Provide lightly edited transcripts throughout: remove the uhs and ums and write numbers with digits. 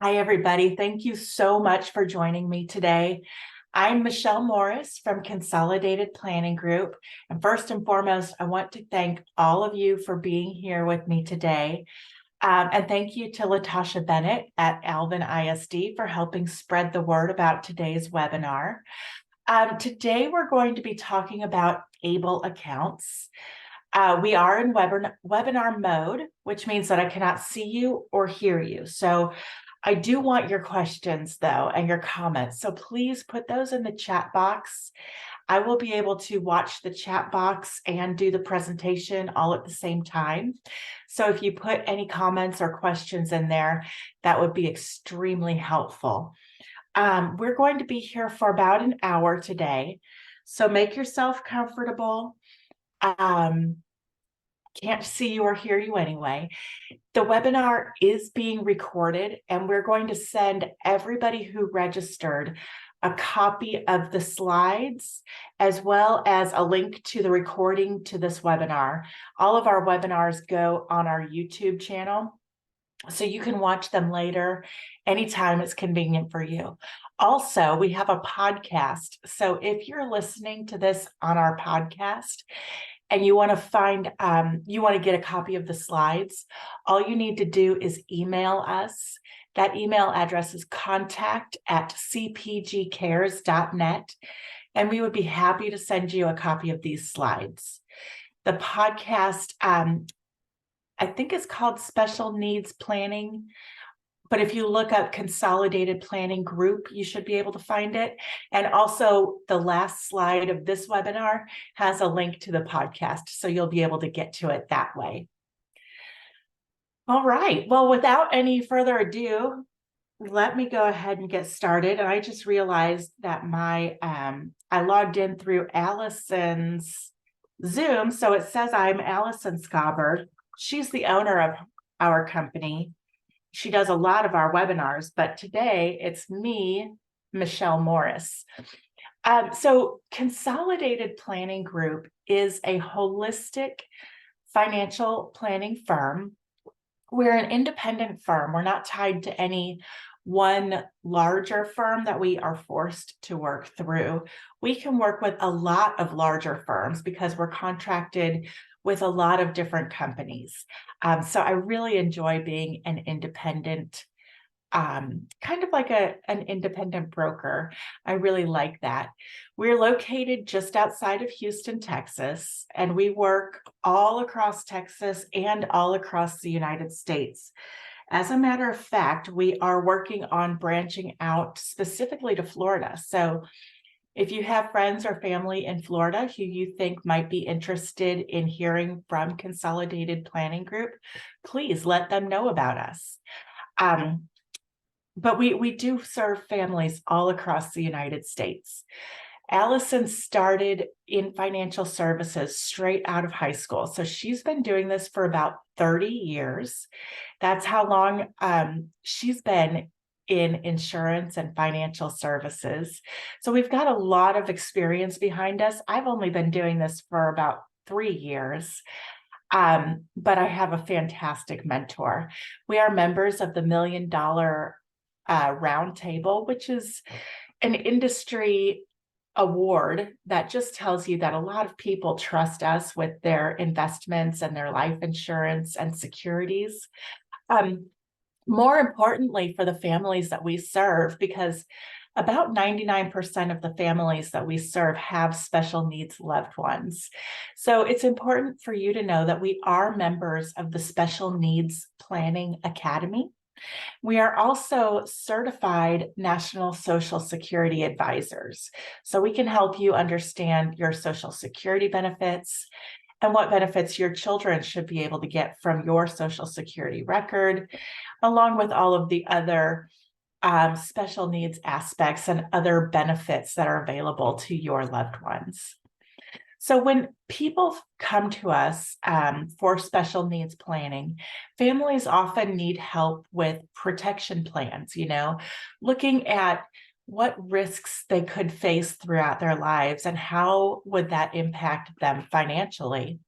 Hi, everybody. Thank you so much for joining me today. I'm Michelle Morris from Consolidated Planning Group. And first and foremost, I want to thank all of you for being here with me today. And thank you to Latasha Bennett at Alvin ISD for helping spread the word about today's webinar. Today, we're going to be talking about ABLE accounts. We are in webinar mode, which means that I cannot see you or hear you. So I do want your questions though, and your comments. So please put those in the chat box. I will be able to watch the chat box and do the presentation all at the same time. So if you put any comments or questions in there, that would be extremely helpful. We're going to be here for about an hour today. So make yourself comfortable. Can't see you or hear you anyway. The webinar is being recorded, and we're going to send everybody who registered a copy of the slides, as well as a link to the recording to this webinar. All of our webinars go on our YouTube channel, so you can watch them later anytime it's convenient for you. Also, we have a podcast. So if you're listening to this on our podcast, and you want to get a copy of the slides, all you need to do is email us. That email address is contact@cpgcares.net, and we would be happy to send you a copy of these slides. The podcast, I think is called Special Needs Planning, but if you look up Consolidated Planning Group, you should be able to find it. And also the last slide of this webinar has a link to the podcast, so you'll be able to get to it that way. All right, well, without any further ado, let me go ahead and get started. And I just realized that I logged in through Allison's Zoom, so it says I'm Allison Scobber. She's the owner of our company. She does a lot of our webinars, but today it's me, Michelle Morris. So Consolidated Planning Group is a holistic financial planning firm. We're an independent firm. We're not tied to any one larger firm that we are forced to work through. We can work with a lot of larger firms because we're contracted with a lot of different companies. So I really enjoy being an independent, kind of like an independent broker. I really like that. We're located just outside of Houston, Texas, and we work all across Texas and all across the United States. As a matter of fact, we are working on branching out specifically to Florida. So if you have friends or family in Florida who you think might be interested in hearing from Consolidated Planning Group, please let them know about us. But we do serve families all across the United States. Allison started in financial services straight out of high school. So she's been doing this for about 30 years. That's how long she's been in insurance and financial services. So we've got a lot of experience behind us. I've only been doing this for about 3 years. But I have a fantastic mentor. We are members of the $1 Million Roundtable, which is an industry award that just tells you that a lot of people trust us with their investments and their life insurance and securities. More importantly, for the families that we serve, because about 99% of the families that we serve have special needs loved ones. So it's important for you to know that we are members of the Special Needs Planning Academy. We are also certified National Social Security advisors. So we can help you understand your Social Security benefits and what benefits your children should be able to get from your Social Security record, along with all of the other special needs aspects and other benefits that are available to your loved ones. So when people come to us for special needs planning, families often need help with protection plans, looking at what risks they could face throughout their lives and how would that impact them financially.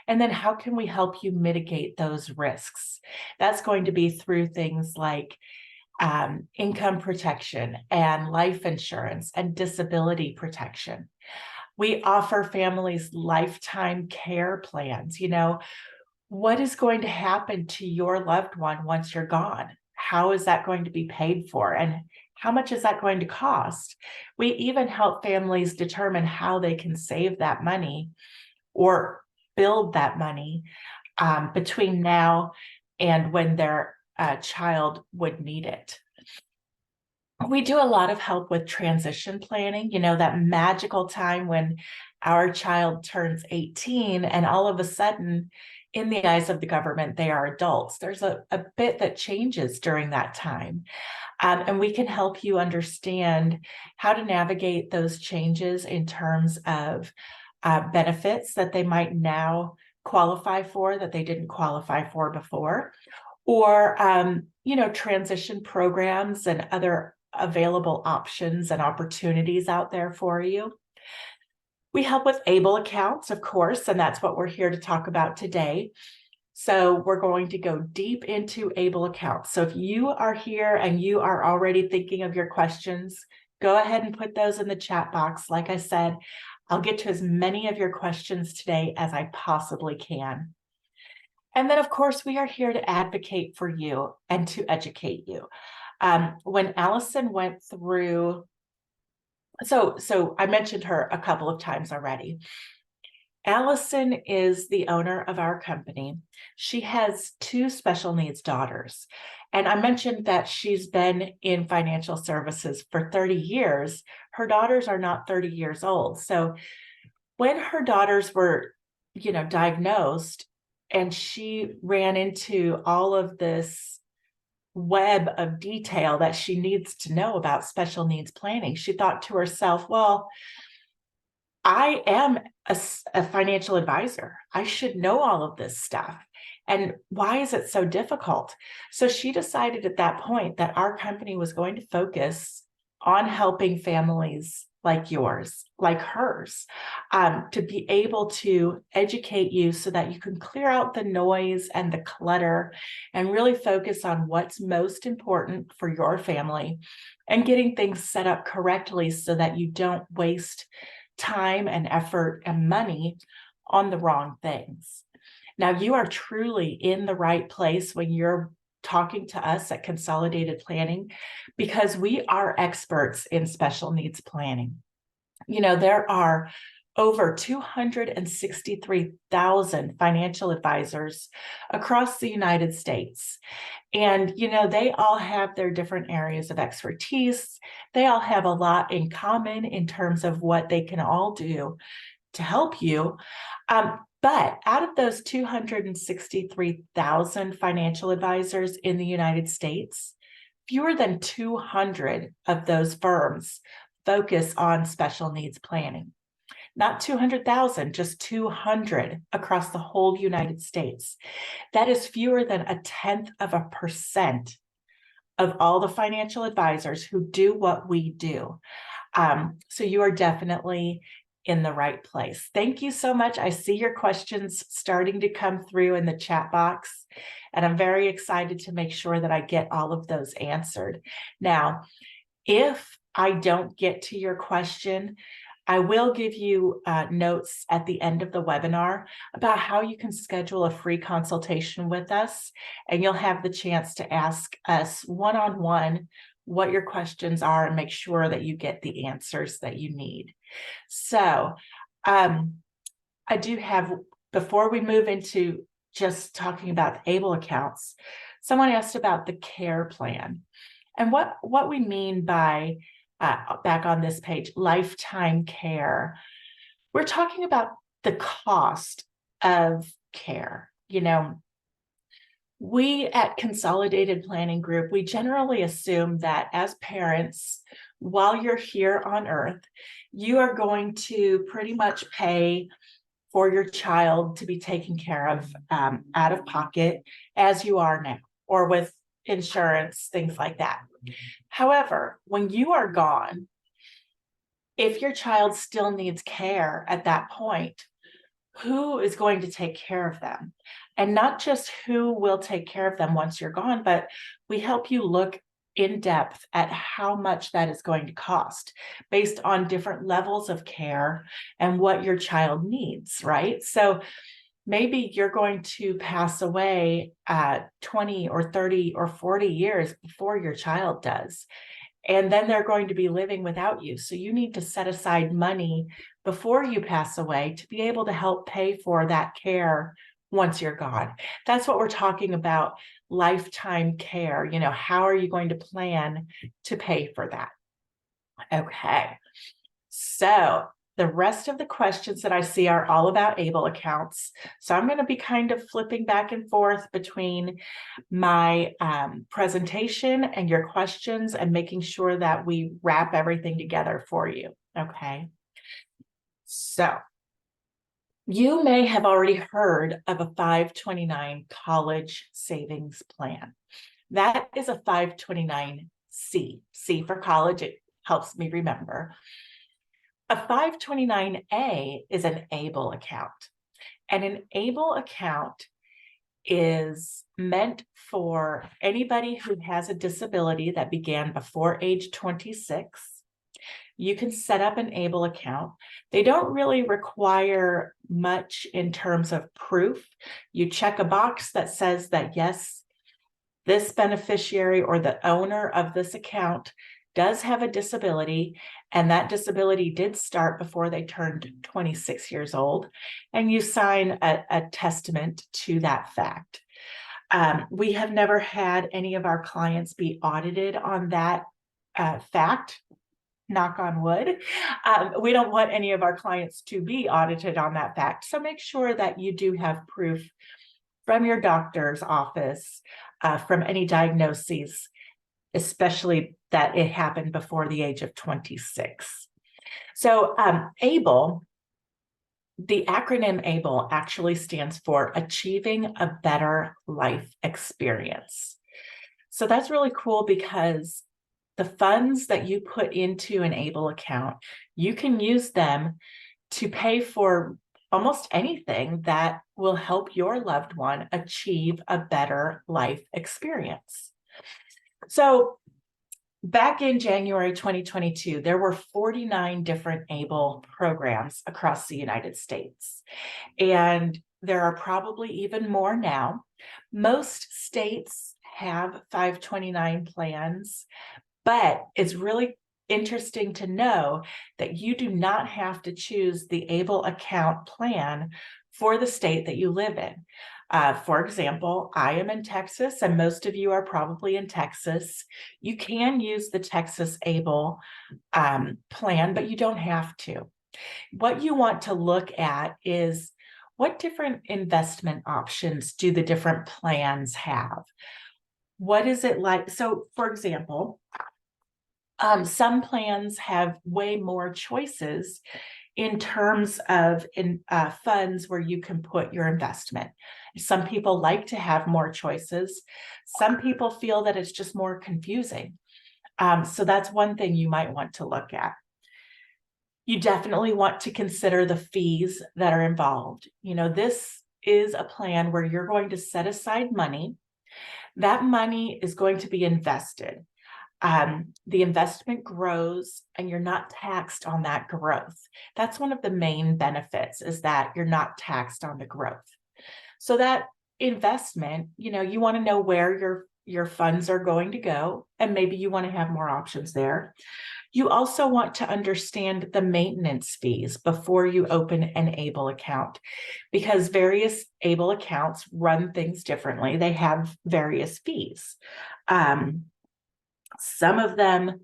And then how can we help you mitigate those risks? That's going to be through things like income protection and life insurance and disability protection. We offer families lifetime care plans. What is going to happen to your loved one once you're gone? How is that going to be paid for? And how much is that going to cost? We even help families determine how they can save that money or build that money between now and when their child would need it. We do a lot of help with transition planning, that magical time when our child turns 18 and all of a sudden, in the eyes of the government, they are adults. There's a bit that changes during that time. And we can help you understand how to navigate those changes in terms of benefits that they might now qualify for that they didn't qualify for before, or transition programs and other available options and opportunities out there for you. We help with ABLE accounts, of course, and that's what we're here to talk about today. So we're going to go deep into ABLE accounts. So if you are here and you are already thinking of your questions, go ahead and put those in the chat box. Like I said, I'll get to as many of your questions today as I possibly can. And then, of course, we are here to advocate for you and to educate you. When Allison went through, so I mentioned her a couple of times already. Allison is the owner of our company. She has 2 special needs daughters. And I mentioned that she's been in financial services for 30 years. Her daughters are not 30 years old. So when her daughters were, diagnosed, and she ran into all of this web of detail that she needs to know about special needs planning, she thought to herself, well, I am a financial advisor. I should know all of this stuff. And why is it so difficult? So she decided at that point that our company was going to focus on helping families like yours, like hers, to be able to educate you so that you can clear out the noise and the clutter and really focus on what's most important for your family and getting things set up correctly so that you don't waste time and effort and money on the wrong things. Now, you are truly in the right place when you're talking to us at Consolidated Planning, because we are experts in special needs planning. There are over 263,000 financial advisors across the United States. And, they all have their different areas of expertise. They all have a lot in common in terms of what they can all do to help you. But out of those 263,000 financial advisors in the United States, fewer than 200 of those firms focus on special needs planning. Not 200,000, just 200 across the whole United States. That is fewer than 0.1% of all the financial advisors who do what we do. So you are definitely in the right place. Thank you so much. I see your questions starting to come through in the chat box, and I'm very excited to make sure that I get all of those answered. Now, if I don't get to your question, I will give you notes at the end of the webinar about how you can schedule a free consultation with us, and you'll have the chance to ask us one-on-one what your questions are and make sure that you get the answers that you need. So I do have, before we move into just talking about the ABLE accounts, someone asked about the care plan and what we mean by, back on this page, lifetime care. We're talking about the cost of care. We at Consolidated Planning Group, we generally assume that as parents, while you're here on earth, you are going to pretty much pay for your child to be taken care of out of pocket as you are now, or with insurance, things like that. However, when you are gone, if your child still needs care at that point, who is going to take care of them? And not just who will take care of them once you're gone, but we help you look in depth at how much that is going to cost based on different levels of care and what your child needs, right? So maybe you're going to pass away 20 or 30 or 40 years before your child does. And then they're going to be living without you. So you need to set aside money before you pass away to be able to help pay for that care once you're gone. That's what we're talking about, lifetime care. How are you going to plan to pay for that? Okay. So the rest of the questions that I see are all about ABLE accounts. So I'm going to be kind of flipping back and forth between my presentation and your questions and making sure that we wrap everything together for you. Okay. So you may have already heard of a 529 college savings plan. That is a 529C. C for college, it helps me remember. A 529A is an ABLE account, and an ABLE account is meant for anybody who has a disability that began before age 26. You can set up an ABLE account. They don't really require much in terms of proof. You check a box that says that, yes, this beneficiary or the owner of this account does have a disability, and that disability did start before they turned 26 years old, and you sign a testament to that fact. We have never had any of our clients be audited on that fact. Knock on wood. We don't want any of our clients to be audited on that fact. So make sure that you do have proof from your doctor's office, from any diagnoses, especially that it happened before the age of 26. So ABLE, the acronym ABLE actually stands for Achieving a Better Life Experience. So that's really cool because the funds that you put into an ABLE account, you can use them to pay for almost anything that will help your loved one achieve a better life experience. So back in January 2022, there were 49 different ABLE programs across the United States. And there are probably even more now. Most states have 529 plans, but it's really interesting to know that you do not have to choose the ABLE account plan for the state that you live in. For example, I am in Texas, and most of you are probably in Texas. You can use the Texas ABLE plan, but you don't have to. What you want to look at is what different investment options do the different plans have? What is it like? So, for example, some plans have way more choices in terms of funds where you can put your investment. Some people like to have more choices. Some people feel that it's just more confusing. So that's one thing you might want to look at. You definitely want to consider the fees that are involved. This is a plan where you're going to set aside money. That money is going to be invested. The investment grows and you're not taxed on that growth. That's one of the main benefits, is that you're not taxed on the growth. So that investment, you want to know where your funds are going to go, and maybe you want to have more options there. You also want to understand the maintenance fees before you open an ABLE account, because various ABLE accounts run things differently. They have various fees. Some of them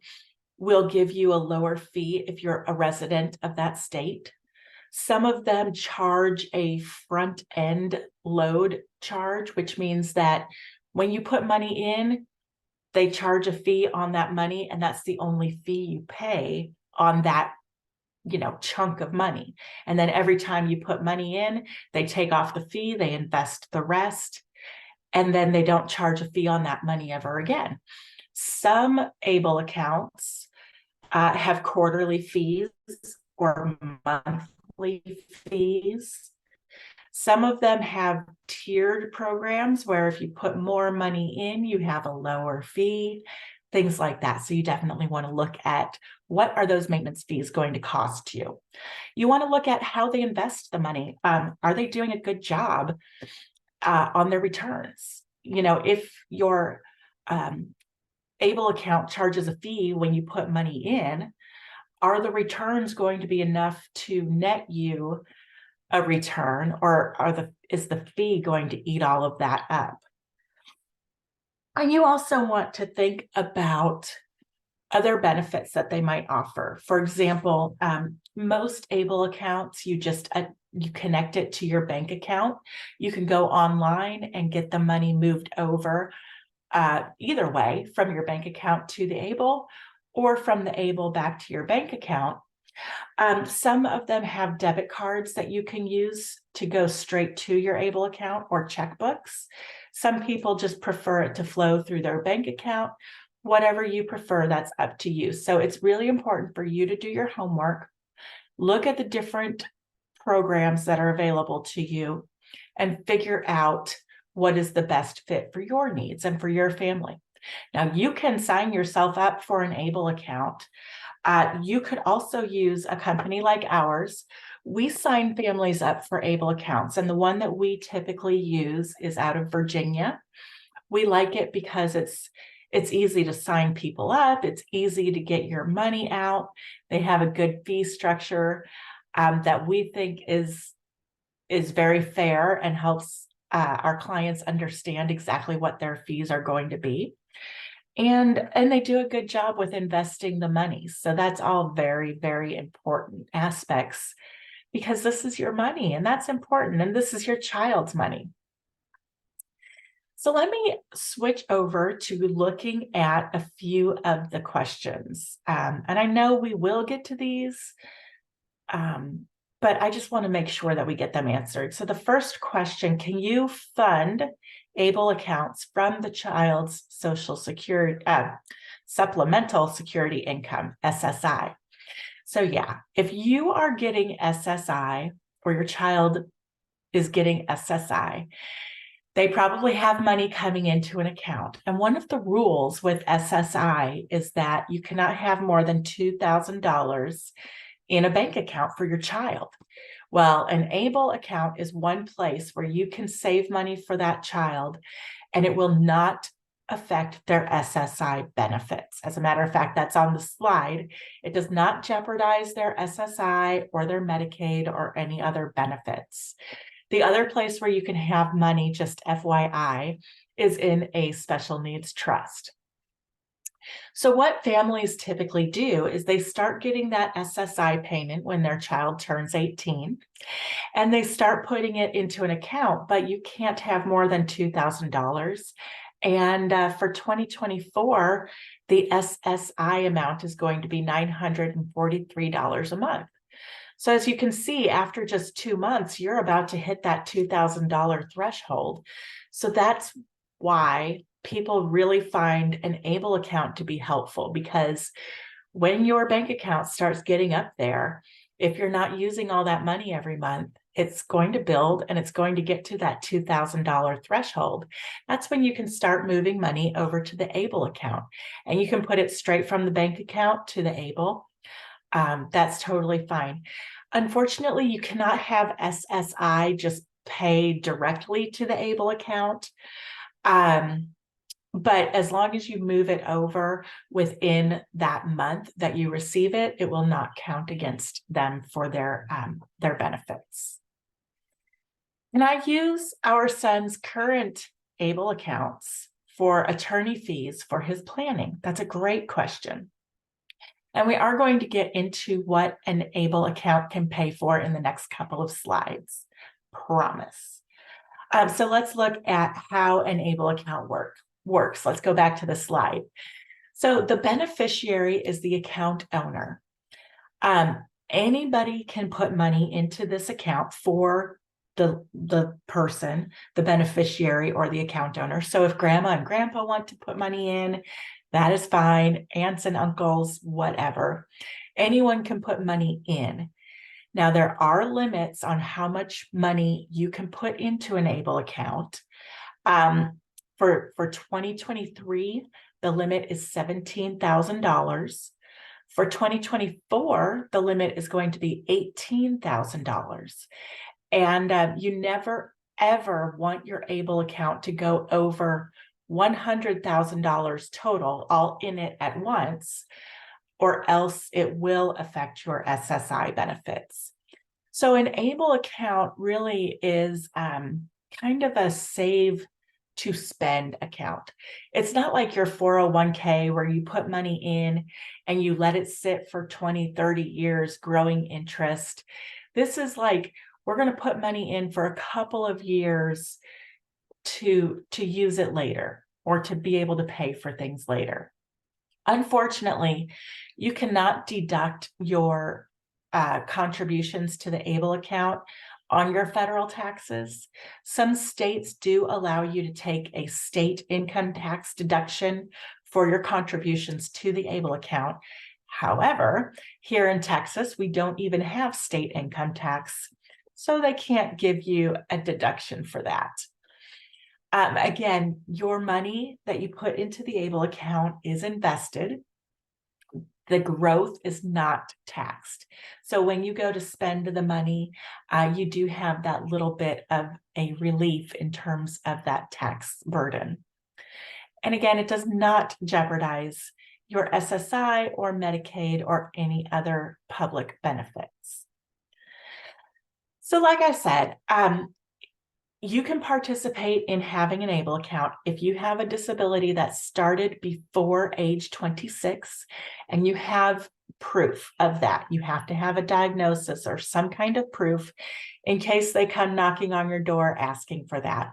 will give you a lower fee if you're a resident of that state. Some of them charge a front end load charge, which means that when you put money in, they charge a fee on that money, and that's the only fee you pay on that, chunk of money. And then every time you put money in, they take off the fee, they invest the rest, and then they don't charge a fee on that money ever again. Some ABLE accounts have quarterly fees or monthly fees. Some of them have tiered programs where if you put more money in, you have a lower fee. things like that. So you definitely want to look at what are those maintenance fees going to cost you. You want to look at how they invest the money. Are they doing a good job on their returns? If your Able account charges a fee when you put money in, are the returns going to be enough to net you a return, or is the fee going to eat all of that up? And you also want to think about other benefits that they might offer. For example, most Able accounts, you connect it to your bank account. You can go online and get the money moved over either way, from your bank account to the Able, or from the Able back to your bank account. Some of them have debit cards that you can use to go straight to your Able account, or checkbooks. Some people just prefer it to flow through their bank account. Whatever you prefer, that's up to you. So it's really important for you to do your homework, look at the different programs that are available to you, and figure out what is the best fit for your needs and for your family. Now, you can sign yourself up for an Able account. You could also use a company like ours. We sign families up for Able accounts, and the one that we typically use is out of Virginia. We like it because it's easy to sign people up. It's easy to get your money out. They have a good fee structure that we think is very fair and helps our clients understand exactly what their fees are going to be. And they do a good job with investing the money. So that's all very, very important aspects, because this is your money and that's important. And this is your child's money. So let me switch over to looking at a few of the questions. And I know we will get to these, but I just want to make sure that we get them answered. So the first question: can you fund Able accounts from the child's Social Security, Supplemental Security Income, SSI? So yeah, if you are getting SSI, or your child is getting SSI, they probably have money coming into an account. And one of the rules with SSI is that you cannot have more than $2,000 in a bank account for your child. Well, an Able account is one place where you can save money for that child, and it will not affect their SSI benefits. As a matter of fact, that's on the slide. It does not jeopardize their SSI or their Medicaid or any other benefits. The other place where you can have money, just FYI, is in a special needs trust. So what families typically do is they start getting that SSI payment when their child turns 18, and they start putting it into an account, but you can't have more than $2,000. And for 2024, the SSI amount is going to be $943 a month. So as you can see, after just 2 months, you're about to hit that $2,000 threshold. So that's why people really find an Able account to be helpful, because when your bank account starts getting up there, if you're not using all that money every month, it's going to build and it's going to get to that $2,000 threshold. That's when you can start moving money over to the Able account, and you can put it straight from the bank account to the Able. That's totally fine. Unfortunately, you cannot have SSI just pay directly to the Able account. But as long as you move it over within that month that you receive it, it will not count against them for their benefits. And I use our son's current Able accounts for attorney fees for his planning? That's a great question. And we are going to get into what an Able account can pay for in the next couple of slides, promise. So let's look at how an Able account works. Let's go back to the slide. So the beneficiary is the account owner. Anybody can put money into this account for the person, the beneficiary, or the account owner. So if grandma and grandpa want to put money in, that is fine. Aunts and uncles, whatever. Anyone can put money in. Now, there are limits on how much money you can put into an Able account. For 2023, the limit is $17,000. For 2024, the limit is going to be $18,000. And you never, ever want your ABLE account to go over $100,000 total, all in it at once, or else it will affect your SSI benefits. So an ABLE account really is kind of a save to spend account. It's not like your 401k where you put money in and you let it sit for 20, 30 years growing interest. This is like, we're going to put money in for a couple of years to use it later or to be able to pay for things later. Unfortunately, you cannot deduct your contributions to the ABLE account on your federal taxes. Some states do allow you to take a state income tax deduction for your contributions to the ABLE account. However, here in Texas, we don't even have state income tax, so they can't give you a deduction for that. Again, your money that you put into the ABLE account is invested. The growth is not taxed. So when you go to spend the money, you do have that little bit of a relief in terms of that tax burden. And again, it does not jeopardize your SSI or Medicaid or any other public benefits. So like I said, you can participate in having an ABLE account if you have a disability that started before age 26 and you have proof of that. You have to have a diagnosis or some kind of proof in case they come knocking on your door asking for that.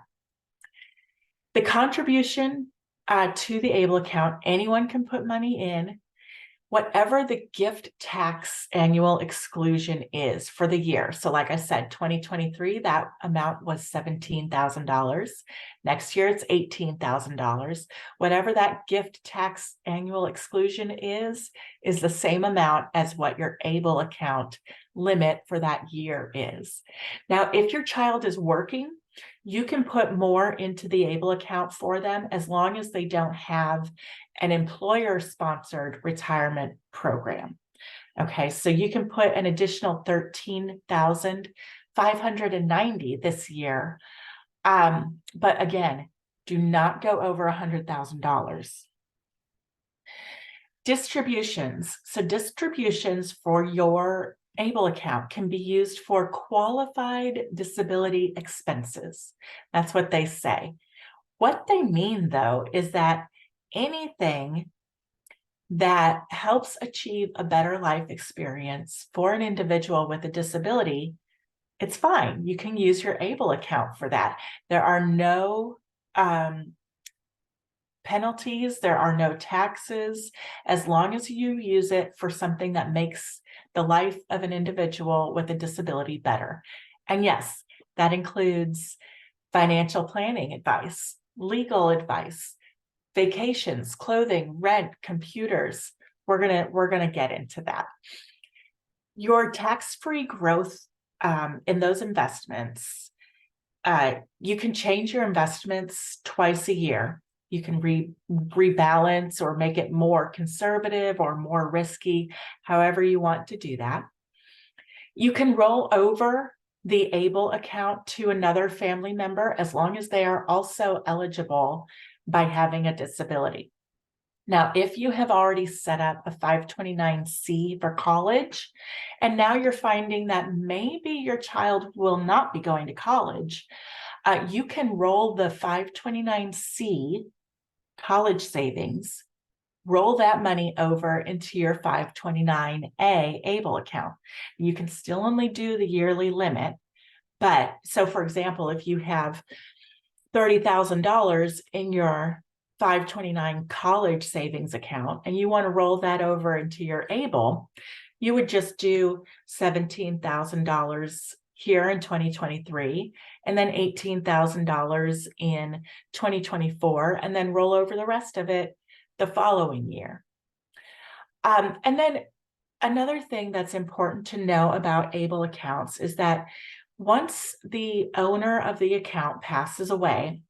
The contribution to the ABLE account, anyone can put money in. Whatever the gift tax annual exclusion is for the year. So like I said, 2023, that amount was $17,000. Next year, it's $18,000. Whatever that gift tax annual exclusion is the same amount as what your ABLE account limit for that year is. Now, if your child is working, you can put more into the ABLE account for them as long as they don't have an employer-sponsored retirement program. Okay, so you can put an additional $13,590 this year. But again, do not go over $100,000. Distributions. So distributions for your ABLE account can be used for qualified disability expenses. That's what they say. What they mean, though, is that anything that helps achieve a better life experience for an individual with a disability, it's fine. You can use your ABLE account for that. There are no penalties, there are no taxes, as long as you use it for something that makes the life of an individual with a disability better. And yes, that includes financial planning advice, legal advice, vacations, clothing, rent, computers. We're gonna get into that. Your tax-free growth in those investments, you can change your investments twice a year. You can rebalance or make it more conservative or more risky, however you want to do that. You can roll over the ABLE account to another family member as long as they are also eligible by having a disability. Now, if you have already set up a 529C for college, and now you're finding that maybe your child will not be going to college, you can roll the 529C college savings, roll that money over into your 529A ABLE account. You can still only do the yearly limit, but so for example, if you have $30,000 in your 529 college savings account and you want to roll that over into your ABLE, you would just do $17,000 here in 2023 and then $18,000 in 2024 and then roll over the rest of it the following year. And then another thing that's important to know about ABLE accounts is that once the owner of the account passes away,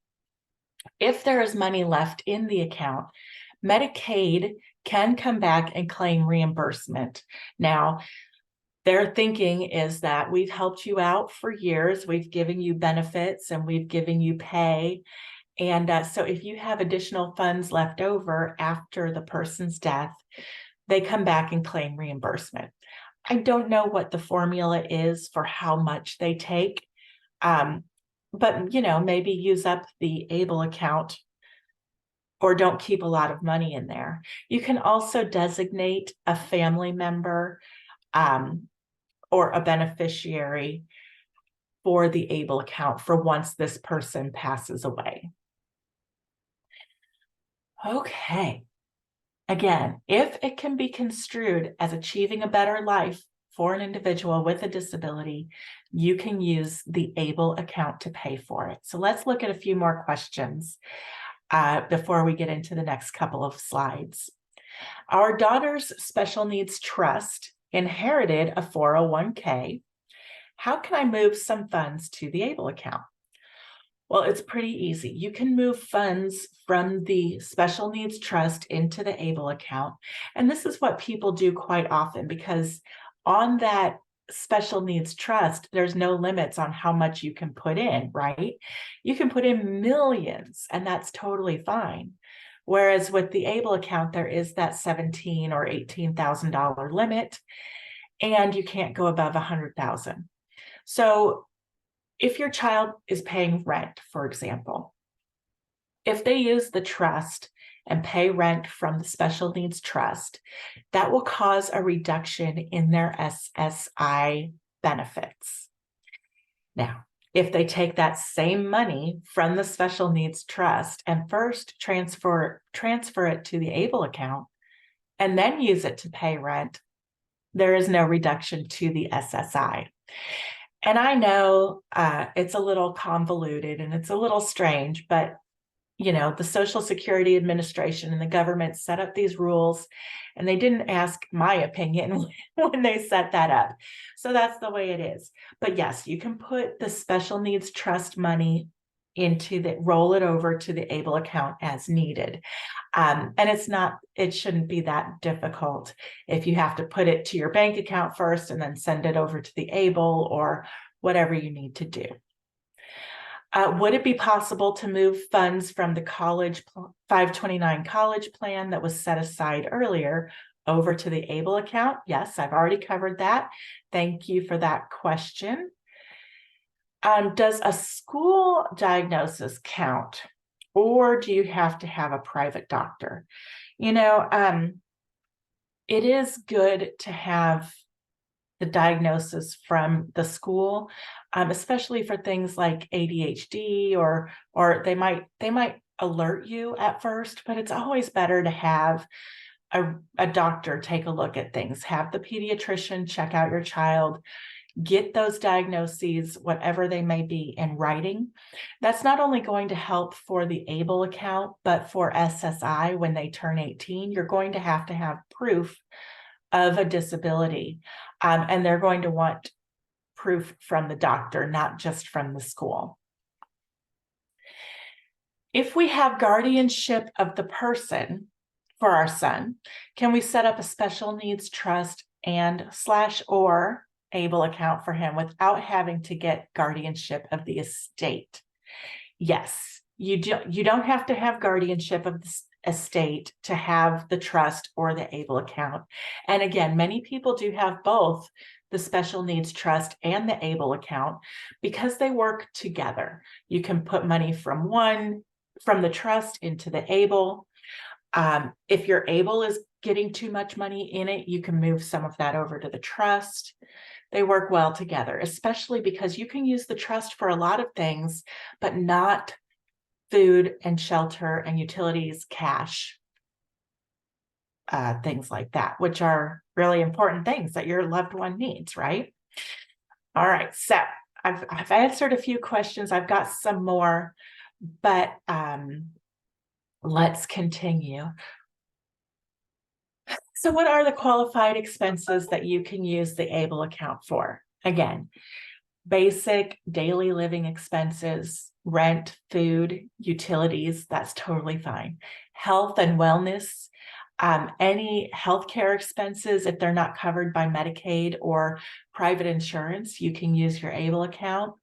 If there is money left in the account, Medicaid can come back and claim reimbursement. Now, their thinking is that we've helped you out for years, we've given you benefits, and we've given you pay. And so if you have additional funds left over after the person's death, they come back and claim reimbursement. I don't know what the formula is for how much they take, but maybe use up the ABLE account or don't keep a lot of money in there. You can also designate a family member or a beneficiary for the ABLE account for once this person passes away. Okay. Again, if it can be construed as achieving a better life for an individual with a disability, you can use the ABLE account to pay for it. So let's look at a few more questions before we get into the next couple of slides. Our daughter's special needs trust inherited a 401k. How can I move some funds to the ABLE account? Well, it's pretty easy. You can move funds from the special needs trust into the ABLE account. And this is what people do quite often, because on that special needs trust, there's no limits on how much you can put in, right? You can put in millions, and that's totally fine. Whereas with the ABLE account, there is that $17,000 or $18,000 limit, and you can't go above $100,000. So if your child is paying rent, for example, if they use the trust and pay rent from the special needs trust, that will cause a reduction in their SSI benefits. Now, if they take that same money from the special needs trust and first transfer it to the ABLE account and then use it to pay rent, there is no reduction to the SSI. And I know it's a little convoluted and it's a little strange, but the Social Security Administration and the government set up these rules, and they didn't ask my opinion when they set that up. So that's the way it is. But yes, you can put the special needs trust money roll it over to the ABLE account as needed. And it shouldn't be that difficult if you have to put it to your bank account first and then send it over to the ABLE or whatever you need to do. Would it be possible to move funds from the 529 college plan that was set aside earlier over to the ABLE account? Yes, I've already covered that. Thank you for that question. Does a school diagnosis count, or do you have to have a private doctor? It is good to have the diagnosis from the school, especially for things like ADHD, or they might alert you at first, but it's always better to have a doctor take a look at things, have the pediatrician check out your child, get those diagnoses, whatever they may be, in writing. That's not only going to help for the ABLE account, but for SSI when they turn 18, you're going to have proof of a disability. And they're going to want proof from the doctor, not just from the school. If we have guardianship of the person for our son, can we set up a special needs trust and /or ABLE account for him without having to get guardianship of the estate? Yes, you don't have to have guardianship of the estate to have the trust or the ABLE account. And again, many people do have both the special needs trust and the ABLE account because they work together. You can put money from the trust into the ABLE. If your ABLE is getting too much money in it, you can move some of that over to the trust. They work well together, especially because you can use the trust for a lot of things, but not food and shelter and utilities, cash, things like that, which are really important things that your loved one needs, right? All right, so I've answered a few questions. I've got some more, but let's continue. So what are the qualified expenses that you can use the ABLE account for? Again, Basic daily living expenses, rent, food, utilities, that's totally fine. Health and wellness, any healthcare expenses, if they're not covered by Medicaid or private insurance, you can use your ABLE account.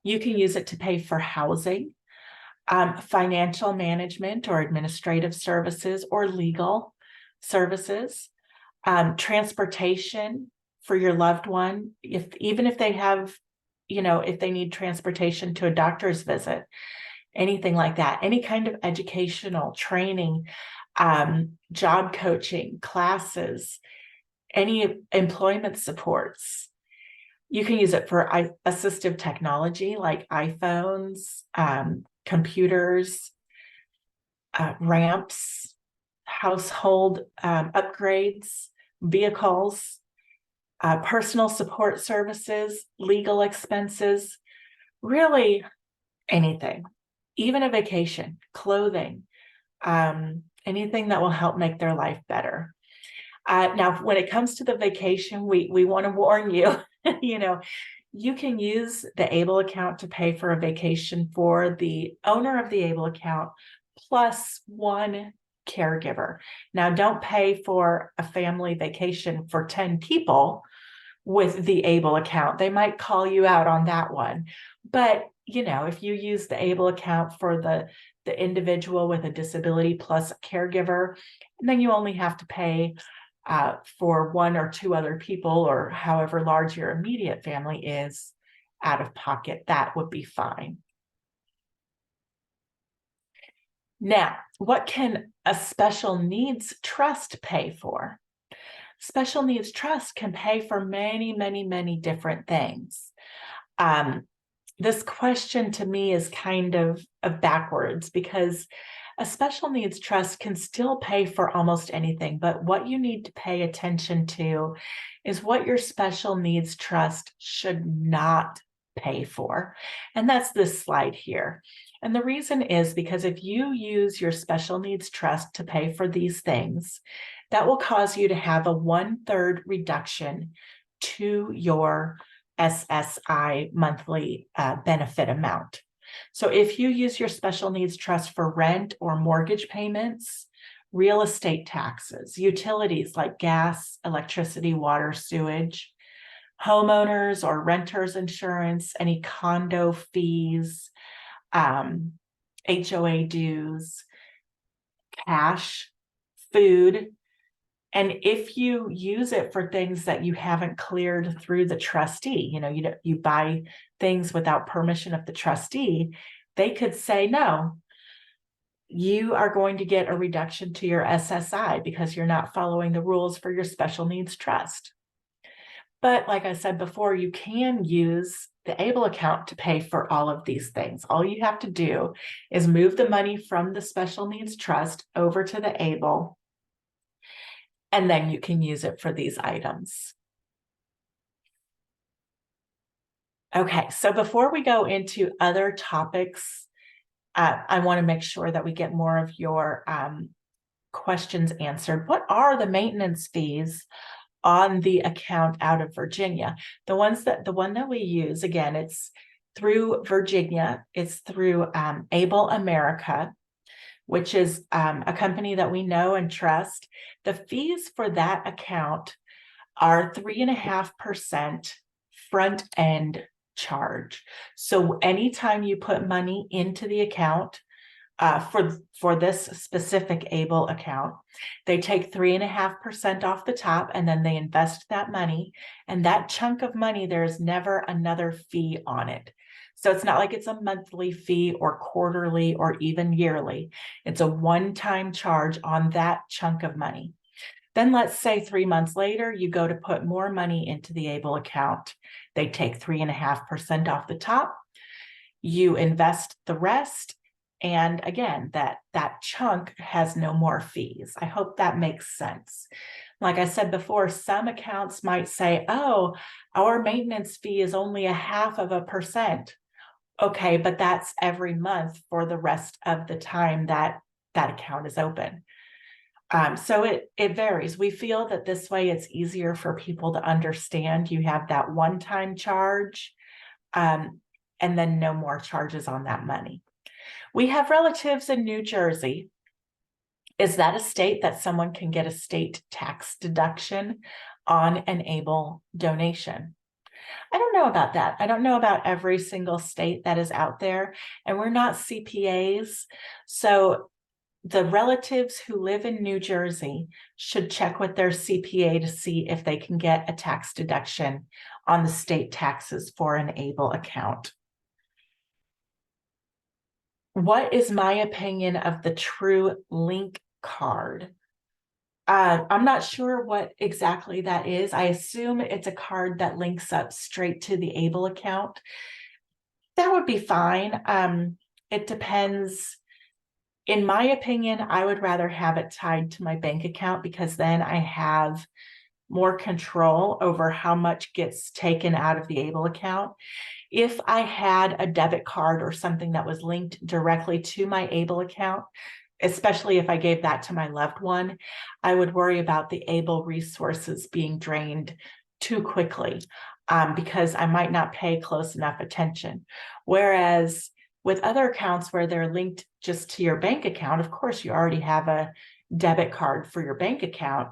You can use it to pay for housing, financial management or administrative services or legal services, transportation for your loved one, even if they have, if they need transportation to a doctor's visit, anything like that, any kind of educational training, job coaching, classes, any employment supports. You can use it for assistive technology like iPhones, computers, ramps, household upgrades, vehicles, personal support services, legal expenses, really anything, even a vacation, clothing, anything that will help make their life better. Now, when it comes to the vacation, we want to warn you, you can use the ABLE account to pay for a vacation for the owner of the ABLE account plus one caregiver. Now, don't pay for a family vacation for 10 people with the ABLE account. They might call you out on that one. But, if you use the ABLE account for the individual with a disability plus a caregiver, and then you only have to pay for one or two other people, or however large your immediate family is out of pocket, that would be fine. Now, what can a special needs trust pay for? Special needs trust can pay for many, many, many different things. This question to me is kind of backwards, because a special needs trust can still pay for almost anything, but what you need to pay attention to is what your special needs trust should not pay for. And that's this slide here. And the reason is because if you use your special needs trust to pay for these things, that will cause you to have a 1/3 reduction to your SSI monthly benefit amount. So if you use your special needs trust for rent or mortgage payments, real estate taxes, utilities like gas, electricity, water, sewage, homeowners or renters insurance, any condo fees, HOA dues, cash, food, and if you use it for things that you haven't cleared through the trustee, you buy things without permission of the trustee, they could say, no, you are going to get a reduction to your SSI because you're not following the rules for your special needs trust. But like I said before, you can use the ABLE account to pay for all of these things. All you have to do is move the money from the special needs trust over to the ABLE, and then you can use it for these items. Okay, so before we go into other topics, I want to make sure that we get more of your questions answered. What are the maintenance fees on the account out of Virginia? The one that we use, again, it's through Virginia. It's through ABLE America, which is a company that we know and trust. The fees for that account are 3.5% front end charge. So anytime you put money into the account for this specific ABLE account, they take 3.5% off the top, and then they invest that money. And that chunk of money, there's never another fee on it. So it's not like it's a monthly fee or quarterly or even yearly. It's a one-time charge on that chunk of money. Then let's say 3 months later, you go to put more money into the ABLE account. They take 3.5% off the top. You invest the rest. And again, that chunk has no more fees. I hope that makes sense. Like I said before, some accounts might say, oh, our maintenance fee is only 0.5%. Okay, but that's every month for the rest of the time that account is open. So it varies. We feel that this way it's easier for people to understand. You have that one-time charge and then no more charges on that money. We have relatives in New Jersey. Is that a state that someone can get a state tax deduction on an ABLE donation? I don't know about that. I don't know about every single state that is out there, and we're not CPAs. So the relatives who live in New Jersey should check with their CPA to see if they can get a tax deduction on the state taxes for an ABLE account. What is my opinion of the TrueLink card? I'm not sure what exactly that is. I assume it's a card that links up straight to the ABLE account. That would be fine. It depends. In my opinion, I would rather have it tied to my bank account because then I have more control over how much gets taken out of the ABLE account. If I had a debit card or something that was linked directly to my ABLE account, especially if I gave that to my loved one, I would worry about the ABLE resources being drained too quickly because I might not pay close enough attention. Whereas with other accounts where they're linked just to your bank account, of course, you already have a debit card for your bank account,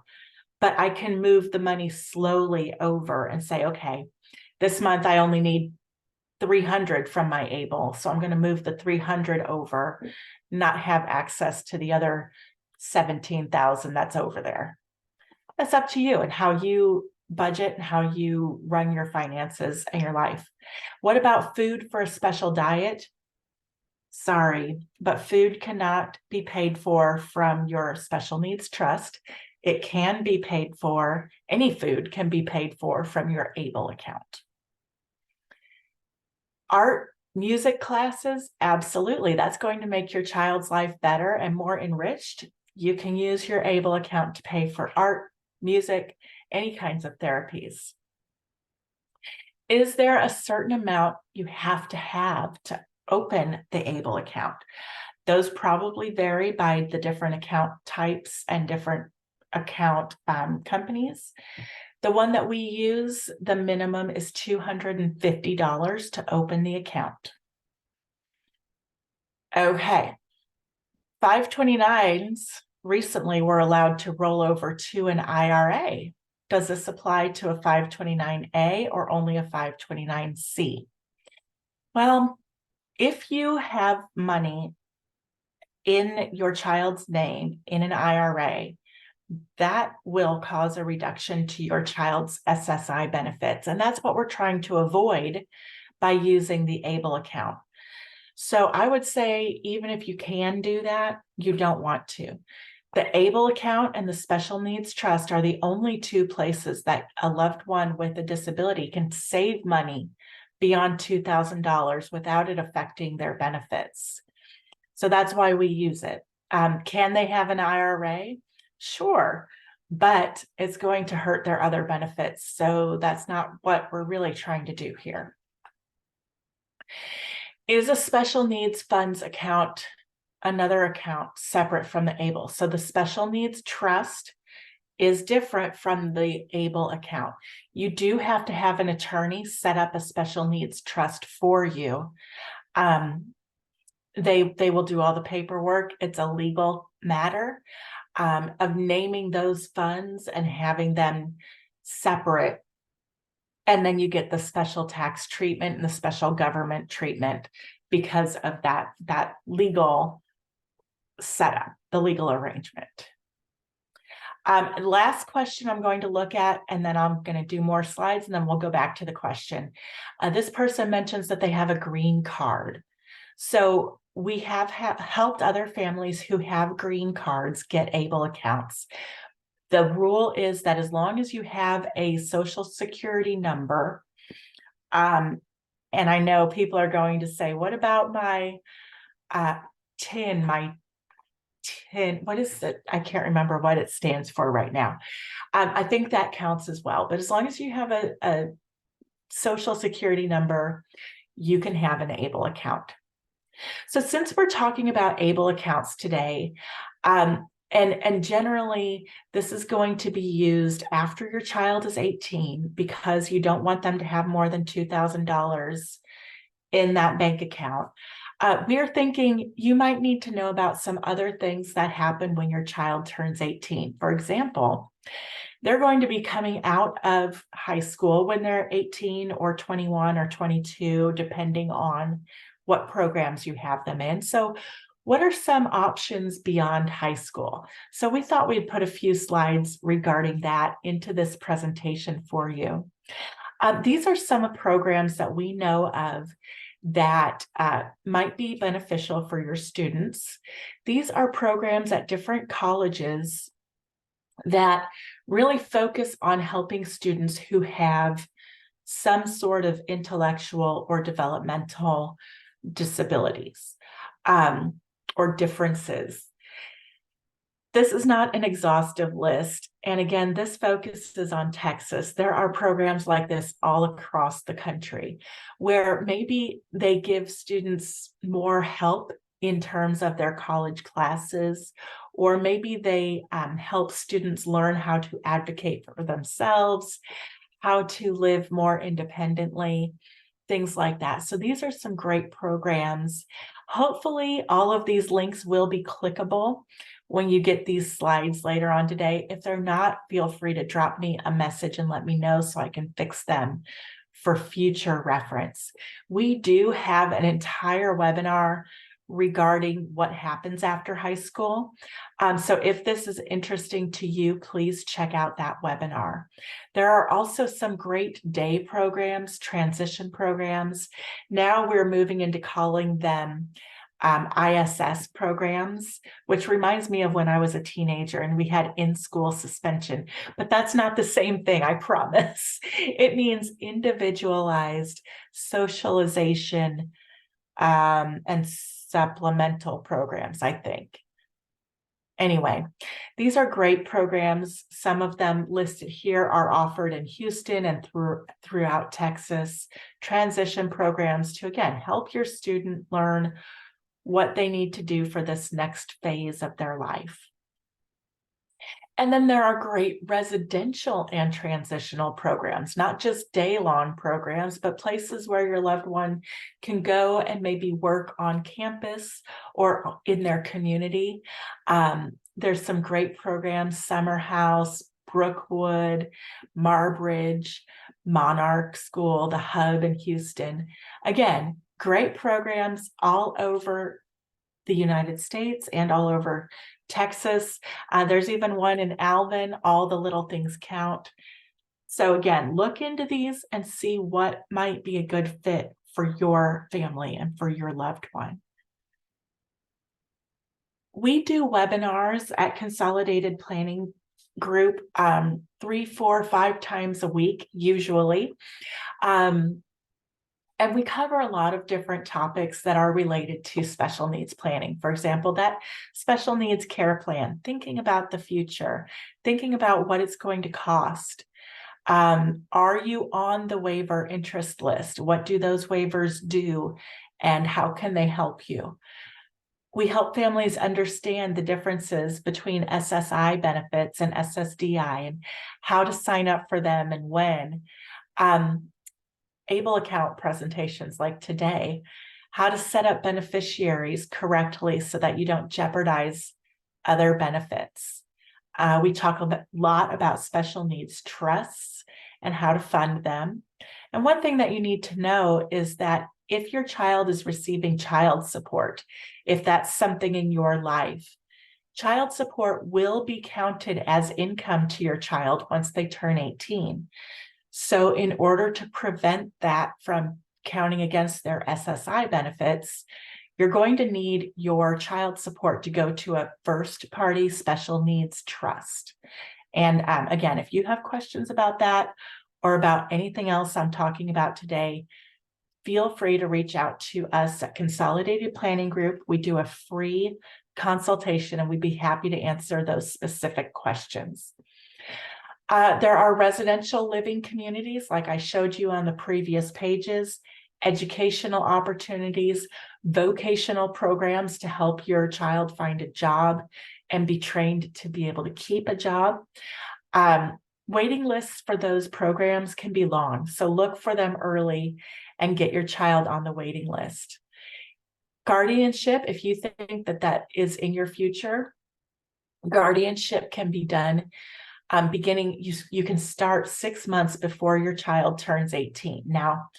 but I can move the money slowly over and say, okay, this month I only need 300 from my ABLE. So I'm going to move the 300 over, not have access to the other 17,000 that's over there. That's up to you and how you budget and how you run your finances and your life. What about food for a special diet? Sorry, but food cannot be paid for from your special needs trust. It can be paid for, any food can be paid for from your ABLE account. Art, music classes, absolutely. That's going to make your child's life better and more enriched. You can use your ABLE account to pay for art, music, any kinds of therapies. Is there a certain amount you have to open the ABLE account? Those probably vary by the different account types and different account companies. The one that we use, the minimum is $250 to open the account. Okay. 529s recently were allowed to roll over to an IRA. Does this apply to a 529A or only a 529C? Well, if you have money in your child's name in an IRA, that will cause a reduction to your child's SSI benefits. And that's what we're trying to avoid by using the ABLE account. So I would say, even if you can do that, you don't want to. The ABLE account and the Special Needs Trust are the only two places that a loved one with a disability can save money beyond $2,000 without it affecting their benefits. So that's why we use it. Can they have an IRA? Sure, but it's going to hurt their other benefits. So that's not what we're really trying to do here. Is a special needs funds account another account separate from the ABLE? So the Special Needs Trust is different from the ABLE account. You do have to have an attorney set up a special needs trust for you. They will do all the paperwork. It's a legal matter of naming those funds and having them separate. And then you get the special tax treatment and the special government treatment because of that legal setup, the legal arrangement. Last question I'm going to look at, and then I'm going to do more slides, and then we'll go back to the question. This person mentions that they have a green card. So we have helped other families who have green cards get ABLE accounts. The rule is that as long as you have a social security number, and I know people are going to say, what about my TIN, what is it? I can't remember what it stands for right now. I think that counts as well. But as long as you have a social security number, you can have an ABLE account. So since we're talking about ABLE accounts today, and generally this is going to be used after your child is 18 because you don't want them to have more than $2,000 in that bank account. We're thinking you might need to know about some other things that happen when your child turns 18. For example, they're going to be coming out of high school when they're 18 or 21 or 22, depending on what programs you have them in. So what are some options beyond high school? So we thought we'd put a few slides regarding that into this presentation for you. These are some programs that we know of that might be beneficial for your students. These are programs at different colleges that really focus on helping students who have some sort of intellectual or developmental disabilities or differences. This is not an exhaustive list. And again, this focuses on Texas. There are programs like this all across the country where maybe they give students more help in terms of their college classes, or maybe they help students learn how to advocate for themselves, how to live more independently, things like that. So these are some great programs. Hopefully all of these links will be clickable when you get these slides later on today. If they're not, feel free to drop me a message and let me know so I can fix them for future reference. We do have an entire webinar regarding what happens after high school. So if this is interesting to you, please check out that webinar. There are also some great day programs, transition programs. Now we're moving into calling them ISS programs, which reminds me of when I was a teenager and we had in-school suspension, but that's not the same thing, I promise. It means individualized socialization and supplemental programs, I think. Anyway, these are great programs. Some of them listed here are offered in Houston and throughout Texas. Transition programs to, again, help your student learn what they need to do for this next phase of their life. And then there are great residential and transitional programs, not just day-long programs, but places where your loved one can go and maybe work on campus or in their community. There's some great programs, Summer House, Brookwood, Marbridge, Monarch School, the Hub in Houston. Again, great programs all over the United States and all over Texas. There's even one in Alvin. All the little things count. So again, look into these and see what might be a good fit for your family and for your loved one. We do webinars at Consolidated Planning Group 3, 4, 5 times a week, usually. And we cover a lot of different topics that are related to special needs planning. For example, that special needs care plan, thinking about the future, thinking about what it's going to cost. Are you on the waiver interest list? What do those waivers do? And how can they help you? We help families understand the differences between SSI benefits and SSDI and how to sign up for them and when. ABLE account presentations like today, how to set up beneficiaries correctly so that you don't jeopardize other benefits. We talk a lot about special needs trusts and how to fund them. And one thing that you need to know is that if your child is receiving child support, if that's something in your life, child support will be counted as income to your child once they turn 18. So in order to prevent that from counting against their SSI benefits, you're going to need your child support to go to a first-party special needs trust. And again, if you have questions about that or about anything else I'm talking about today, feel free to reach out to us at Consolidated Planning Group. We do a free consultation and we'd be happy to answer those specific questions. There are residential living communities, like I showed you on the previous pages, educational opportunities, vocational programs to help your child find a job and be trained to be able to keep a job. Waiting lists for those programs can be long, so look for them early and get your child on the waiting list. Guardianship, if you think that that is in your future, guardianship can be done beginning, you can start 6 months before your child turns 18. Now,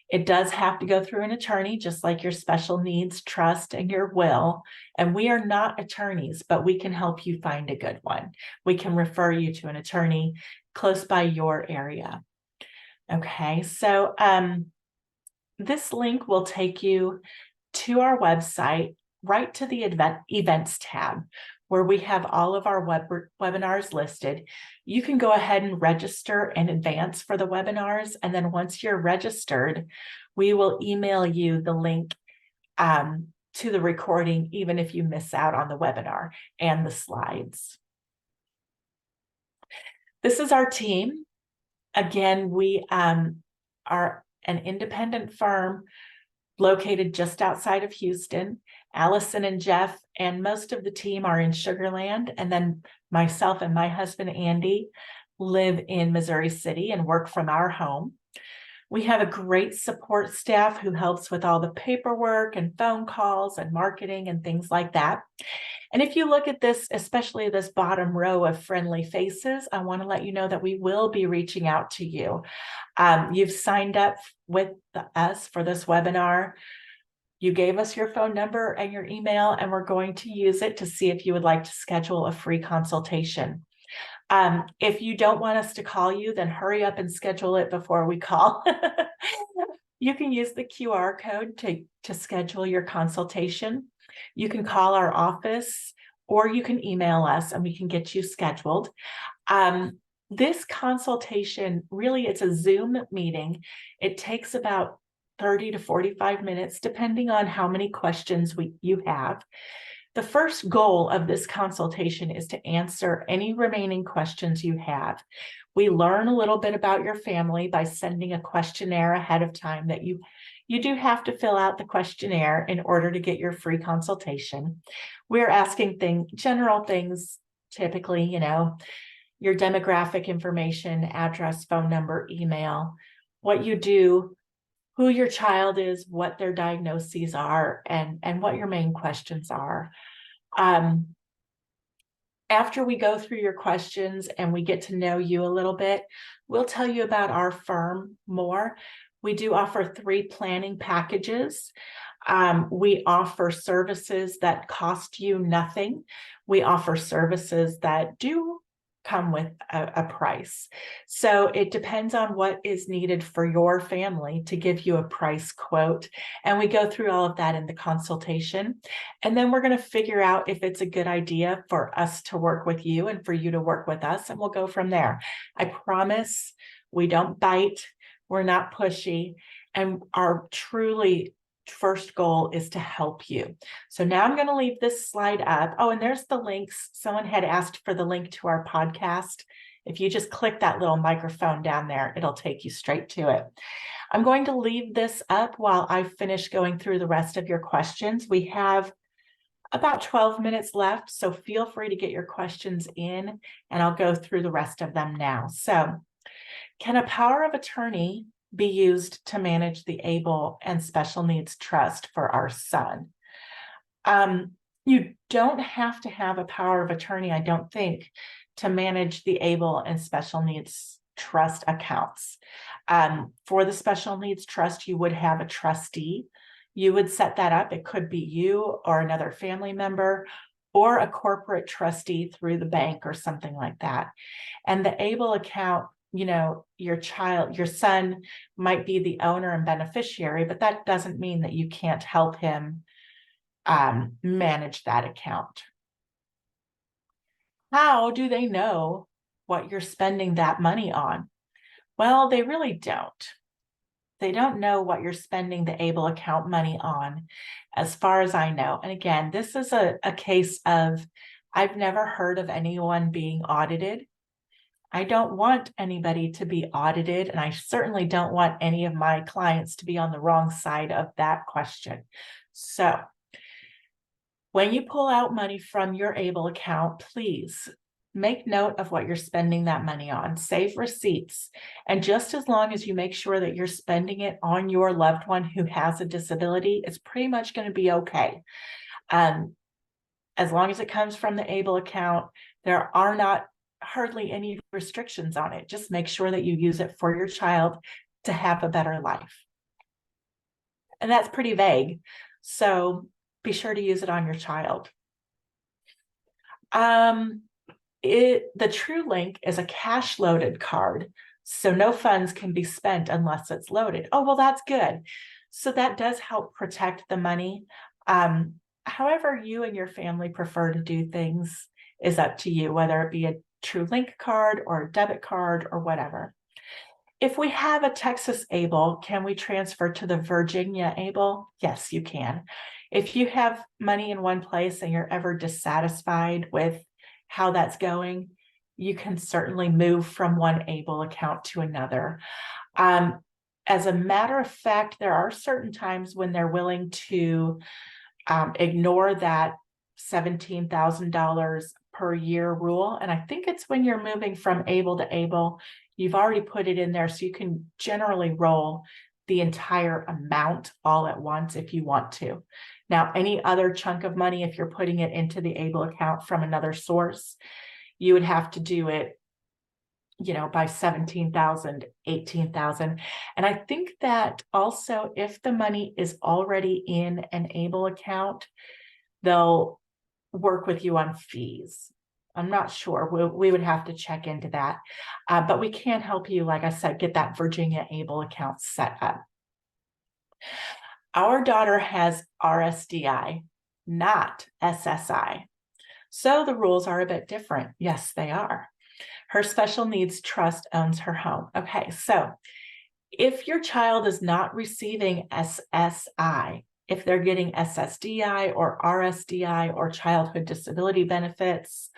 it does have to go through an attorney, just like your special needs trust and your will. And we are not attorneys, but we can help you find a good one. We can refer you to an attorney close by your area. Okay, so this link will take you to our website, right to the events tab, where we have all of our webinars listed. You can go ahead and register in advance for the webinars. And then once you're registered, we will email you the link to the recording, even if you miss out on the webinar and the slides. This is our team. Again, we are an independent firm located just outside of Houston. Allison and Jeff and most of the team are in Sugar Land, and then myself and my husband Andy live in Missouri City and work from our home. We have a great support staff who helps with all the paperwork and phone calls and marketing and things like that. And if you look at this, especially this bottom row of friendly faces, I want to let you know that we will be reaching out to you. You've signed up with us for this webinar. You gave us your phone number and your email, and we're going to use it to see if you would like to schedule a free consultation. If you don't want us to call you, then hurry up and schedule it before we call. You can use the QR code to schedule your consultation. You can call our office, or you can email us and we can get you scheduled. This consultation, really, it's a Zoom meeting. It takes about 30 to 45 minutes, depending on how many questions you have. The first goal of this consultation is to answer any remaining questions you have. We learn a little bit about your family by sending a questionnaire ahead of time that you do have to fill out the questionnaire in order to get your free consultation. We're asking general things, typically, your demographic information, address, phone number, email, what you do, who your child is, what their diagnoses are, and what your main questions are. After we go through your questions and we get to know you a little bit, we'll tell you about our firm more. We do offer 3 planning packages. We offer services that cost you nothing. We offer services that do come with a price. So it depends on what is needed for your family to give you a price quote. And we go through all of that in the consultation. And then we're going to figure out if it's a good idea for us to work with you and for you to work with us. And we'll go from there. I promise we don't bite. We're not pushy. And our truly first goal is to help you. So now I'm going to leave this slide up. Oh, and there's the links. Someone had asked for the link to our podcast. If you just click that little microphone down there, it'll take you straight to it. I'm going to leave this up while I finish going through the rest of your questions. We have about 12 minutes left, so feel free to get your questions in, and I'll go through the rest of them now. So, can a power of attorney be used to manage the Able and Special Needs Trust for our son? You don't have to have a power of attorney, I don't think, to manage the Able and Special Needs Trust accounts. For the Special Needs Trust, you would have a trustee. You would set that up. It could be you or another family member or a corporate trustee through the bank or something like that. And the Able account, your son might be the owner and beneficiary, but that doesn't mean that you can't help him manage that account. How do they know what you're spending that money on? Well, they really don't. They don't know what you're spending the Able account money on, as far as I know. And again, this is a case of, I've never heard of anyone being audited. I don't want anybody to be audited, and I certainly don't want any of my clients to be on the wrong side of that question. So when you pull out money from your Able account, please make note of what you're spending that money on, save receipts. And just as long as you make sure that you're spending it on your loved one who has a disability, it's pretty much going to be okay. As long as it comes from the ABLE account, there are not hardly any restrictions on it. Just make sure that you use it for your child to have a better life. And that's pretty vague. So be sure to use it on your child. The TrueLink is a cash loaded card. So no funds can be spent unless it's loaded. Oh, well, that's good. So that does help protect the money. However you and your family prefer to do things is up to you, whether it be a TrueLink card or a debit card or whatever. If we have a Texas ABLE, can we transfer to the Virginia ABLE? Yes, you can. If you have money in one place and you're ever dissatisfied with how that's going, you can certainly move from one ABLE account to another. As a matter of fact, there are certain times when they're willing to ignore that $17,000 per year rule. And I think it's when you're moving from ABLE to ABLE, you've already put it in there. So you can generally roll the entire amount all at once if you want to. Now, any other chunk of money, if you're putting it into the ABLE account from another source, you would have to do it, by 17,000, 18,000. And I think that also if the money is already in an ABLE account, they'll work with you on fees. I'm not sure. We would have to check into that. But we can help you, like I said, get that Virginia ABLE account set up. Our daughter has RSDI, not SSI. So the rules are a bit different. Yes, they are. Her special needs trust owns her home. Okay, so if your child is not receiving SSI, if they're getting SSDI or RSDI or childhood disability benefits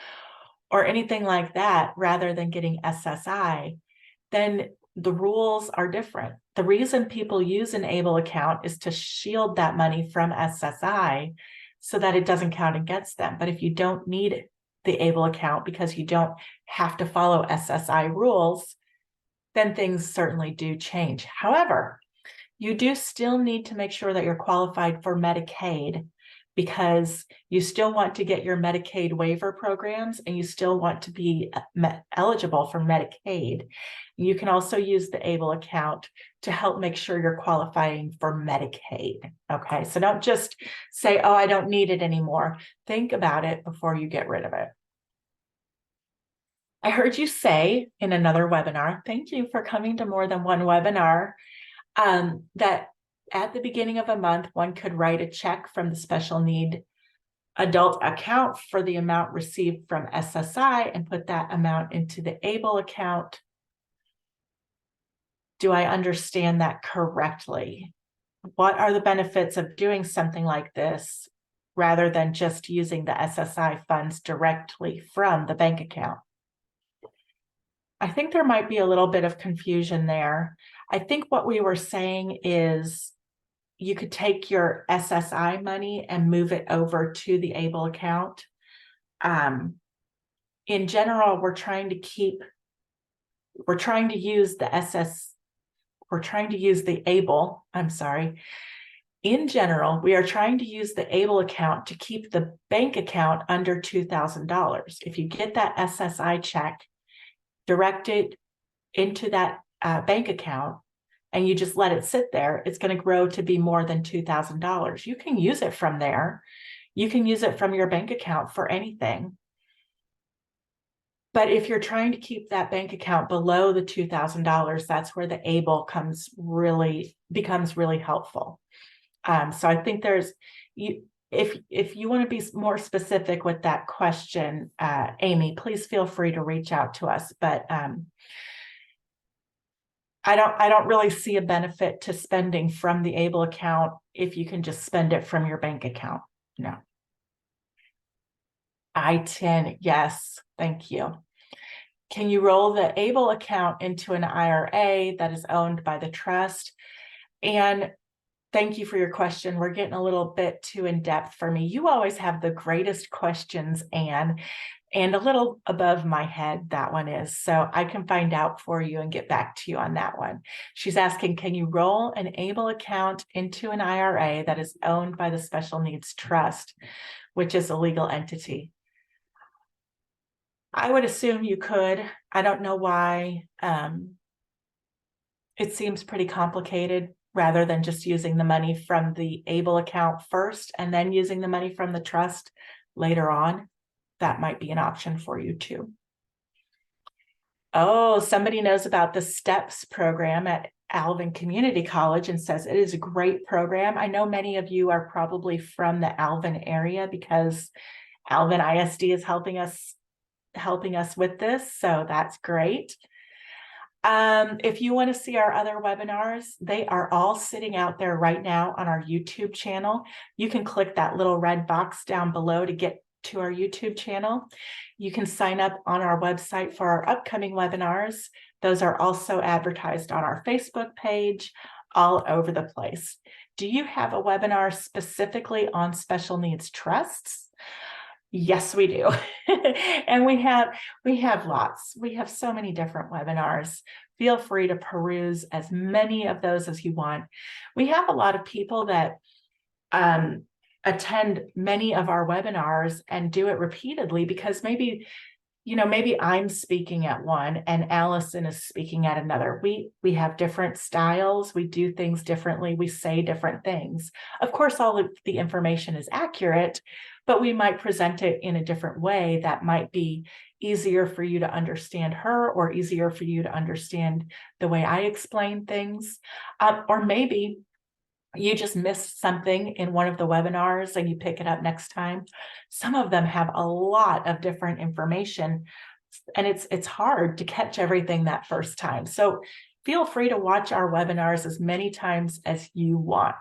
or anything like that, rather than getting SSI, then the rules are different. The reason people use an ABLE account is to shield that money from SSI so that it doesn't count against them. But if you don't need the ABLE account because you don't have to follow SSI rules, then things certainly do change. However, you do still need to make sure that you're qualified for Medicaid because you still want to get your Medicaid waiver programs and you still want to be eligible for Medicaid. You can also use the ABLE account to help make sure you're qualifying for Medicaid. Okay, so don't just say, oh, I don't need it anymore. Think about it before you get rid of it. I heard you say in another webinar, thank you for coming to more than one webinar, that at the beginning of a month, one could write a check from the special need adult account for the amount received from SSI and put that amount into the ABLE account. Do I understand that correctly? What are the benefits of doing something like this rather than just using the SSI funds directly from the bank account? I think there might be a little bit of confusion there. I think what we were saying is you could take your SSI money and move it over to the ABLE account. In general, we're trying to use the ABLE, I'm sorry. In general, we are trying to use the ABLE account to keep the bank account under $2,000. If you get that SSI check, direct it into that bank account, and you just let it sit there, it's going to grow to be more than $2,000. You can use it from there. You can use it from your bank account for anything. But if you're trying to keep that bank account below the $2,000, that's where the ABLE becomes really helpful. So I think if you want to be more specific with that question, Amy, please feel free to reach out to us. But I don't really see a benefit to spending from the ABLE account if you can just spend it from your bank account. No. I-10, yes, thank you. Can you roll the ABLE account into an IRA that is owned by the trust? And thank you for your question. We're getting a little bit too in depth for me. You always have the greatest questions, Anne. and a little above my head, that one is. So I can find out for you and get back to you on that one. She's asking, can you roll an ABLE account into an IRA that is owned by the Special Needs Trust, which is a legal entity? I would assume you could. I don't know why. It seems pretty complicated rather than just using the money from the ABLE account first and then using the money from the trust later on. That might be an option for you too. Oh, somebody knows about the STEPS program at Alvin Community College and says it is a great program. I know many of you are probably from the Alvin area because Alvin ISD is helping us with this, so that's great. If you want to see our other webinars, they are all sitting out there right now on our YouTube channel. You can click that little red box down below to get to our YouTube channel. You can sign up on our website for our upcoming webinars. Those are also advertised on our Facebook page, all over the place. Do you have a webinar specifically on special needs trusts? Yes, we do. And we have lots. We have so many different webinars. Feel free to peruse as many of those as you want. We have a lot of people that attend many of our webinars and do it repeatedly because maybe I'm speaking at one and Allison is speaking at another. We have different styles. We do things differently. We say different things. Of course, all of the information is accurate, but we might present it in a different way that might be easier for you to understand her or easier for you to understand the way I explain things. Or maybe you just missed something in one of the webinars and you pick it up next time. Some of them have a lot of different information and it's hard to catch everything that first time. So feel free to watch our webinars as many times as you want.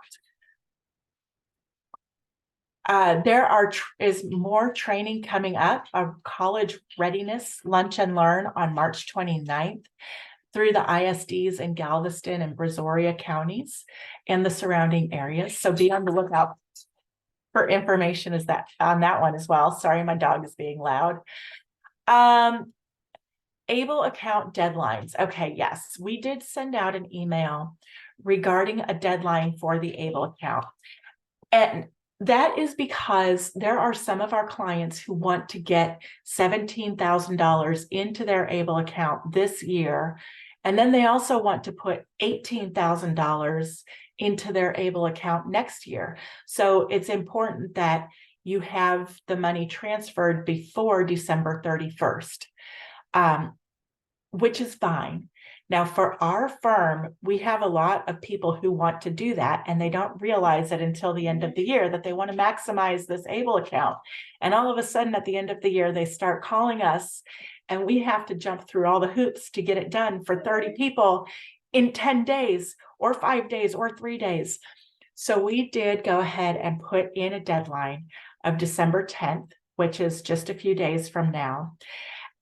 There is more training coming up, a college readiness lunch and learn on March 29th. Through the ISDs in Galveston and Brazoria counties and the surrounding areas. So be on the lookout for information on that one as well. Sorry, my dog is being loud. ABLE account deadlines. Okay, yes, we did send out an email regarding a deadline for the ABLE account. And that is because there are some of our clients who want to get $17,000 into their ABLE account this year. And then they also want to put $18,000 into their ABLE account next year. So it's important that you have the money transferred before December 31st, which is fine. Now, for our firm, we have a lot of people who want to do that, and they don't realize it until the end of the year that they want to maximize this ABLE account. And all of a sudden, at the end of the year, they start calling us, and we have to jump through all the hoops to get it done for 30 people in 10 days or 5 days or 3 days. So we did go ahead and put in a deadline of December 10th, which is just a few days from now.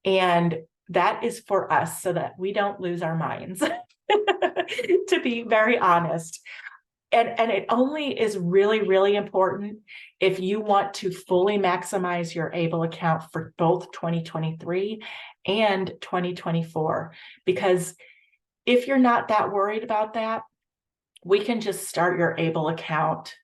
And that is for us so that we don't lose our minds, to be very honest. And it only is really, really important if you want to fully maximize your ABLE account for both 2023 and 2024. Because if you're not that worried about that, we can just start your ABLE account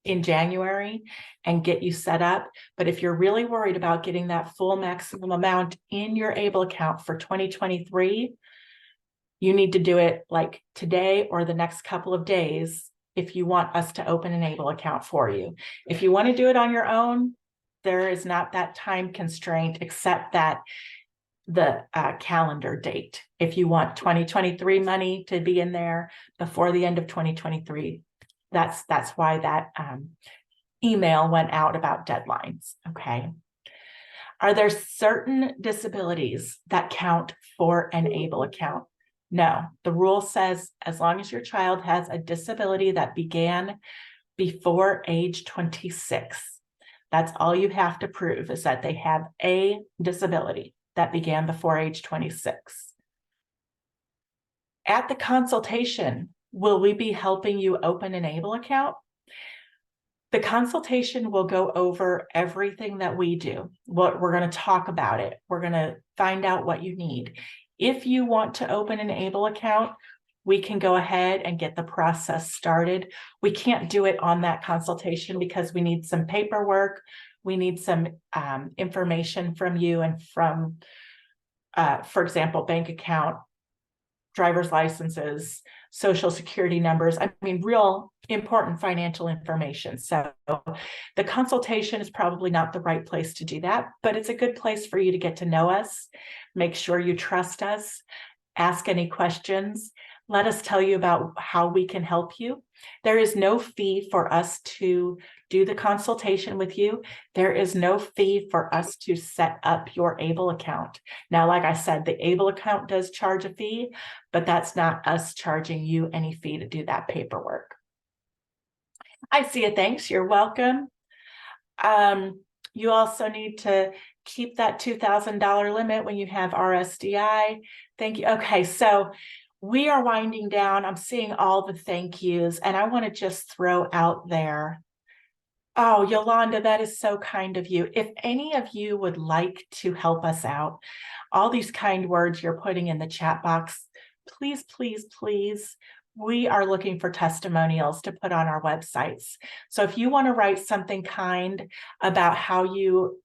in January and get you set up. But if you're really worried about getting that full maximum amount in your ABLE account for 2023, you need to do it like today or the next couple of days if you want us to open an ABLE account for you. If you want to do it on your own, there is not that time constraint except that the calendar date. If you want 2023 money to be in there before the end of 2023, that's why that email went out about deadlines. Okay. Are there certain disabilities that count for an ABLE account? No, the rule says as long as your child has a disability that began before age 26, that's all you have to prove is that they have a disability that began before age 26. At the consultation, will we be helping you open an ABLE account? The consultation will go over everything that we do. We're going to talk about it. We're going to find out what you need. If you want to open an ABLE account, we can go ahead and get the process started. We can't do it on that consultation because we need some paperwork. We need some information from you and from, for example, bank account, driver's licenses, social security numbers. I mean, real important financial information. So the consultation is probably not the right place to do that, but it's a good place for you to get to know us. Make sure you trust us, ask any questions. Let us tell you about how we can help you. There is no fee for us to do the consultation with you. There is no fee for us to set up your ABLE account. Now, like I said, the ABLE account does charge a fee, but that's not us charging you any fee to do that paperwork. I see it. Thanks. You're welcome. You also need to keep that $2,000 limit when you have RSDI. Thank you. Okay, so we are winding down. I'm seeing all the thank yous, and I want to just throw out there. Oh, Yolanda, that is so kind of you. If any of you would like to help us out, all these kind words you're putting in the chat box, please, please, please. We are looking for testimonials to put on our websites. So if you want to write something kind about how you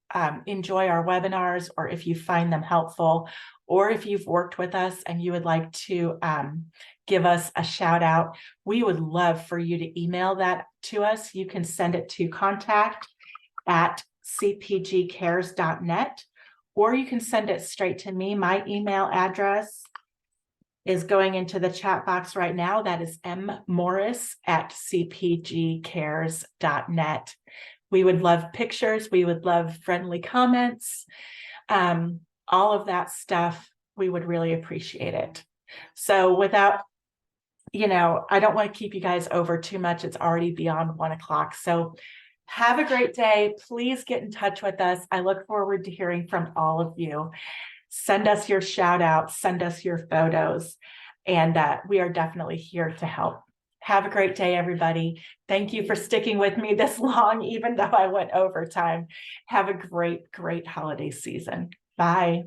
enjoy our webinars, or if you find them helpful, or if you've worked with us and you would like to give us a shout out, we would love for you to email that to us. You can send it to contact@cpgcares.net, or you can send it straight to me. My email address is going into the chat box right now. That is mmorris@cpgcares.net. We would love pictures. We would love friendly comments. All of that stuff, we would really appreciate it. So without, I don't want to keep you guys over too much. It's already beyond 1 o'clock. So have a great day. Please get in touch with us. I look forward to hearing from all of you. Send us your shout outs, send us your photos, and we are definitely here to help. Have a great day, everybody. Thank you for sticking with me this long, even though I went over time. Have a great, great holiday season. Bye.